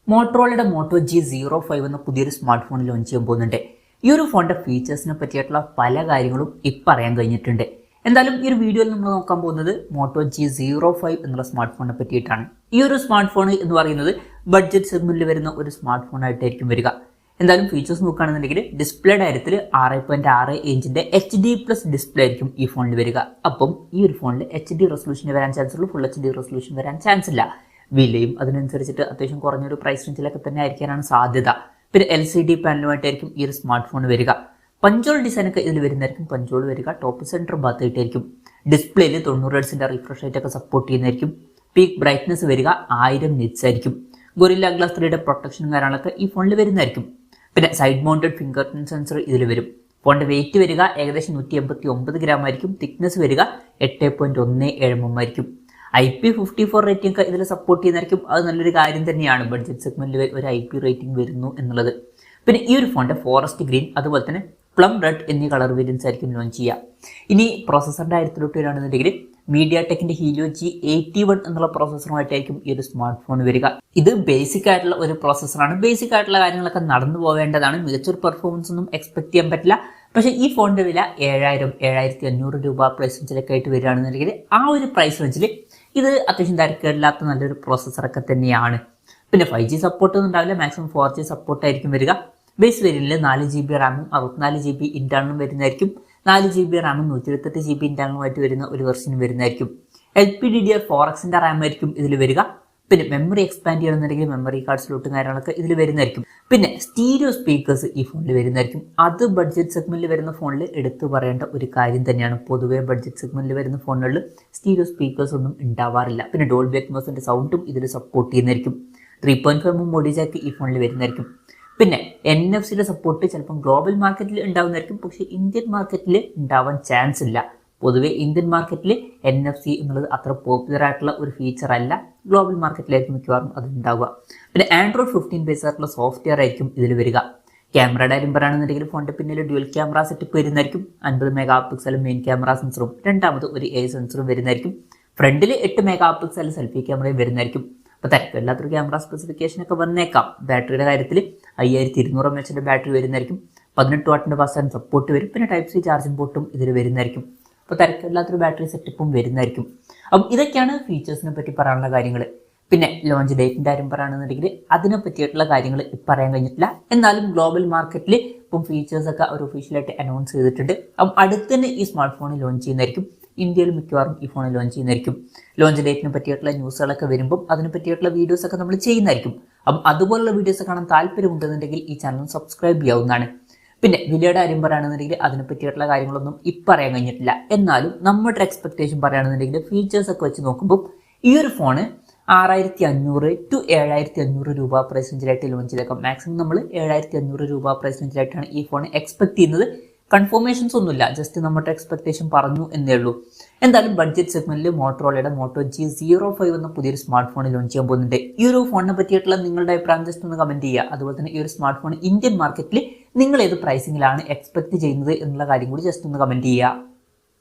മോട്ടറോളയുടെ motto G05 എന്ന പുതിയൊരു smart phone launch ചെയ്യാൻ പോകുന്നുണ്ട്. ഈ ഒരു ഫോണിന്റെ ഫീച്ചേഴ്സിനെ പറ്റിയിട്ടുള്ള പല കാര്യങ്ങളും ഇപ്പം അറിയാൻ കഴിഞ്ഞിട്ടുണ്ട്. എന്തായാലും ഈ ഒരു വീഡിയോയിൽ നമ്മൾ നോക്കാൻ പോകുന്നത് മോട്ടോ G05 എന്നുള്ള സ്മാർട്ട് ഫോണിനെ പറ്റിയിട്ടാണ്. ഈ ഒരു സ്മാർട്ട് ഫോൺ എന്ന് പറയുന്നത് ബഡ്ജറ്റ് സെഗ്മെന്റിൽ വരുന്ന ഒരു സ്മാർട്ട് ഫോൺ ആയിട്ടായിരിക്കും വരിക. എന്തായാലും ഫീച്ചേഴ്സ് നോക്കുകയാണെന്നുണ്ടെങ്കിൽ ഡിസ്പ്ലേയുടെ കാര്യത്തിൽ 6.6 ഇഞ്ചിന്റെ HD+ ഡിസ്പ്ലേ ആയിരിക്കും ഈ ഫോണിൽ വരിക. അപ്പം ഈ ഒരു ഫോണിൽ HD റെസൊല്യൂഷൻ വരാൻ ചാൻസ് ഉള്ളൂ, ഫുൾ HD റെസൊല്യൂഷൻ വരാൻ ചാൻസ് ഇല്ല. വിലയും അതിനനുസരിച്ചിട്ട് അത്യാവശ്യം കുറഞ്ഞൊരു പ്രൈസ് റേഞ്ചിലൊക്കെ തന്നെ ആയിരിക്കാനാണ് സാധ്യത. പിന്നെ LCD പാനലുമായിട്ടായിരിക്കും ഈ ഒരു സ്മാർട്ട് ഫോൺ വരിക. പഞ്ചോൾ ഡിസൈനൊക്കെ ഇതിൽ വരുന്നതായിരിക്കും. പഞ്ചോൾ വരിക ടോപ്പ് സെന്റർ ഭാഗത്തായിട്ടായിരിക്കും. ഡിസ്പ്ലേയിൽ 90 Hz റിഫ്രഷ് റേറ്റ് ഒക്കെ സപ്പോർട്ട് ചെയ്യുന്നതായിരിക്കും. പീക്ക് ബ്രൈറ്റ്നസ് വരിക 1000 nits ആയിരിക്കും. ഗൊറില്ല ഗ്ലാസ് 3യുടെ പ്രൊട്ടക്ഷനും കാര്യങ്ങളൊക്കെ ഈ ഫോണിൽ വരുന്നതായിരിക്കും. പിന്നെ side mounted finger print sensor ഇതിൽ വരും. ഫോണിന്റെ വെയിറ്റ് വരിക ഏകദേശം 189 ഗ്രാം ആയിരിക്കും. തിക്നെസ് വരിക 8.17 mm ആയിരിക്കും. IP54 റേറ്റിംഗ് ഒക്കെ ഇതിൽ സപ്പോർട്ട് ചെയ്യുന്നതായിരിക്കും. അത് നല്ലൊരു കാര്യം തന്നെയാണ്. ബഡ്ജറ്റ് സെഗ്മെന്റിൽ ഒരു IP റേറ്റിംഗ് വരുന്നു എന്നുള്ളത്. പിന്നെ ഈ ഒരു ഫോണിന്റെ ഫോറസ്റ്റ് ഗ്രീൻ അതുപോലെ തന്നെ പ്ലം റെഡ് എന്നീ കളർ വേരിയൻസ് ആയിരിക്കും ലോഞ്ച് ചെയ്യുക. ഇനി പ്രോസസറിന്റെ കാര്യത്തിലോട്ട് വരികയാണെന്നുണ്ടെങ്കിൽ MediaTekന്റെ Helio G81 എന്നുള്ള പ്രോസസറുമായിട്ടായിരിക്കും ഈ ഒരു സ്മാർട്ട് ഫോൺ വരിക. ഇത് ബേസിക് ആയിട്ടുള്ള ഒരു പ്രോസസറാണ്. ബേസിക് ആയിട്ടുള്ള കാര്യങ്ങളൊക്കെ നടന്നു പോവേണ്ടതാണ്. മികച്ചൊരു പെർഫോമൻസ് ഒന്നും എക്സ്പെക്ട് ചെയ്യാൻ പറ്റില്ല. പക്ഷേ ഈ ഫോണിന്റെ വില 7,500 രൂപ പ്രൈസ് റേഞ്ചിലൊക്കെ ആയിട്ട് വരികയാണെന്നുണ്ടെങ്കിൽ ആ ഒരു പ്രൈസ് റേഞ്ചിൽ ഇത് അത്യാവശ്യം തിരക്കേടില്ലാത്ത നല്ലൊരു പ്രോസസറൊക്കെ തന്നെയാണ്. പിന്നെ 5G സപ്പോർട്ട് ഒന്നും ഉണ്ടാവില്ല. മാക്സിമം 4G സപ്പോർട്ട് ആയിരിക്കും വരിക. ബേസ് വേരിയന്റിൽ 4GB റാമും 64GB ഇന്റേണലും വരുന്നതായിരിക്കും. 4GB റാമും 128GB ഇന്റേണലുമായിട്ട് വരുന്ന ഒരു വെർഷൻ വരുന്നതായിരിക്കും. LPDDR4Xന്റെ റാം ആയിരിക്കും ഇതിൽ വരിക. പിന്നെ മെമ്മറി എക്സ്പാൻഡ് ചെയ്യണമെന്നുണ്ടെങ്കിൽ മെമ്മറി കാർഡ് സ്ലോട്ടും കാര്യങ്ങളൊക്കെ ഇതിൽ വരുന്നതായിരിക്കും. പിന്നെ സ്റ്റീരിയോ സ്പീക്കേഴ്സ് ഈ ഫോണിൽ വരുന്നതായിരിക്കും. അത് ബഡ്ജറ്റ് സെഗ്മെന്റിൽ വരുന്ന ഫോണിൽ എടുത്തു പറയേണ്ട ഒരു കാര്യം തന്നെയാണ്. പൊതുവെ ബഡ്ജറ്റ് സെഗ്മെന്റിൽ വരുന്ന ഫോണുകളിൽ സ്റ്റീരിയോ സ്പീക്കേഴ്സ് ഒന്നും ഉണ്ടാവാറില്ല. പിന്നെ ഡോൾബി അറ്റ്മോസിന്റെ സൗണ്ടും ഇതിൽ സപ്പോർട്ട് ചെയ്യുന്നതായിരിക്കും. 3.5 മോഡി ജാക്ക് ഈ ഫോണിൽ വരുന്നതായിരിക്കും. പിന്നെ NFC-യുടെ സപ്പോർട്ട് ചിലപ്പം ഗ്ലോബൽ മാർക്കറ്റിൽ ഉണ്ടാവുന്നതായിരിക്കും. പക്ഷേ ഇന്ത്യൻ മാർക്കറ്റിൽ ഉണ്ടാവാൻ ചാൻസ് ഇല്ല. പൊതുവെ ഇന്ത്യൻ മാർക്കറ്റിൽ NFC എന്നുള്ളത് അത്ര പോപ്പുലർ ആയിട്ടുള്ള ഒരു ഫീച്ചർ അല്ല. ഗ്ലോബൽ മാർക്കറ്റിലായിരിക്കും മിക്കവാറും അത് ഉണ്ടാവുക. പിന്നെ Android 15 ബേസ് ആയിട്ടുള്ള സോഫ്റ്റ്വെയർ ആയിരിക്കും ഇതിൽ വരിക. ക്യാമറയുടെ കാര്യം പറയുകയാണെന്നുണ്ടെങ്കിൽ ഫോണിന്റെ പിന്നിൽ ഡ്യുവൽ ക്യാമറ സെറ്റപ്പ് വരുന്നതായിരിക്കും. 50 MP മെയിൻ ക്യാമറ സെൻസറും രണ്ടാമത് ഒരു AI സെൻസറും വരുന്നതായിരിക്കും. ഫ്രണ്ടിൽ 8 MP സെൽഫി ക്യാമറയും വരുന്നതായിരിക്കും. അപ്പോൾ തിരക്കില്ലാത്തൊരു ക്യാമറ സ്പെസിഫിക്കേഷൻ ഒക്കെ വന്നേക്കാം. ബാറ്ററിയുടെ കാര്യത്തിൽ 5200 mAh ബാറ്ററി വരുന്നതായിരിക്കും. 18 വാട്ടിന്റെ ഫാസ്റ്റ് സപ്പോർട്ട് വരും. പിന്നെ Type-C ചാർജിംഗ് പോർട്ടും ഇതിൽ വരുന്നതായിരിക്കും. അപ്പോൾ തിരക്കില്ലാത്തൊരു ബാറ്ററി സെറ്റപ്പും വരുന്നതായിരിക്കും. അപ്പം ഇതൊക്കെയാണ് ഫീച്ചേഴ്സിനെ പറ്റി പറയാനുള്ള കാര്യങ്ങൾ. പിന്നെ ലോഞ്ച് ഡേറ്റിന്റെ കാര്യം പറയുകയാണെന്നുണ്ടെങ്കിൽ അതിനെ പറ്റിയിട്ടുള്ള കാര്യങ്ങൾ പറയാൻ കഴിഞ്ഞിട്ടില്ല. എന്നാലും ഗ്ലോബൽ മാർക്കറ്റിൽ ഇപ്പം ഫീച്ചേഴ്സൊക്കെ അവർ ഒഫീഷ്യലായിട്ട് അനൗൺസ് ചെയ്തിട്ടുണ്ട്. അപ്പം അടുത്ത് തന്നെ ഈ സ്മാർട്ട് ഫോൺ ലോഞ്ച് ചെയ്യുന്നതായിരിക്കും. ഇന്ത്യയിൽ മിക്കവാറും ഈ ഫോൺ ലോഞ്ച് ചെയ്യുന്നതായിരിക്കും. ലോഞ്ച് ഡേറ്റിനെ പറ്റിയിട്ടുള്ള ന്യൂസുകളൊക്കെ വരുമ്പോൾ അതിനെ പറ്റിയിട്ടുള്ള വീഡിയോസ് ഒക്കെ നമ്മൾ ചെയ്യുന്നതായിരിക്കും. അപ്പം അതുപോലുള്ള വീഡിയോസ് കാണാൻ താല്പര്യമുണ്ടെന്നുണ്ടെങ്കിൽ ഈ ചാനൽ സബ്സ്ക്രൈബ് ചെയ്യാവുന്നതാണ്. പിന്നെ വിലയുടെ കാര്യം പറയുകയാണെന്നുണ്ടെങ്കിൽ അതിനെ പറ്റിയിട്ടുള്ള കാര്യങ്ങളൊന്നും ഇപ്പം അറിയാൻ കഴിഞ്ഞിട്ടില്ല. എന്നാലും നമ്മുടെ എക്സ്പെക്ടേഷൻ പറയുകയാണെന്നുണ്ടെങ്കിൽ ഫീച്ചേഴ്സ് ഒക്കെ വെച്ച് നോക്കുമ്പോൾ ഈ ഒരു ഫോണ് 6500 to 7500 രൂപ പ്രൈസ് റേഞ്ചിലായിട്ട് ലോഞ്ച് ചെയ്തേക്കാം. മാക്സിമം നമ്മൾ 7500 രൂപ പ്രൈസ് റേഞ്ചിലായിട്ടാണ് ഈ ഫോൺ എക്സ്പെക്ട് ചെയ്യുന്നത്. കൺഫർമേഷൻസ് ഒന്നുമില്ല, ജസ്റ്റ് നമ്മുടെ എക്സ്പെക്ടേഷൻ പറഞ്ഞു എന്നേ ഉള്ളൂ. എന്തായാലും ബഡ്ജറ്റ് സെഗ്മെന്റിൽ മോട്ടറോളയുടെ മോട്ടോ G05 എന്ന പുതിയൊരു സ്മാർട്ട് ഫോൺ ലോഞ്ച് ചെയ്യാൻ പോകുന്നുണ്ട്. ഈ ഒരു ഫോണിനെ പറ്റിയിട്ടുള്ള നിങ്ങളുടെ അഭിപ്രായം ജസ്റ്റ് ഒന്ന് കമന്റ് ചെയ്യുക. അതുപോലെ തന്നെ ഈ ഒരു സ്മാർട്ട് ഫോൺ ഇന്ത്യൻ മാർക്കറ്റിൽ നിങ്ങൾ ഏത് പ്രൈസിങ്ങിലാണ് എക്സ്പെക്ട് ചെയ്യുന്നത് എന്നുള്ള കാര്യം കൂടി ജസ്റ്റ് ഒന്ന് കമന്റ് ചെയ്യുക.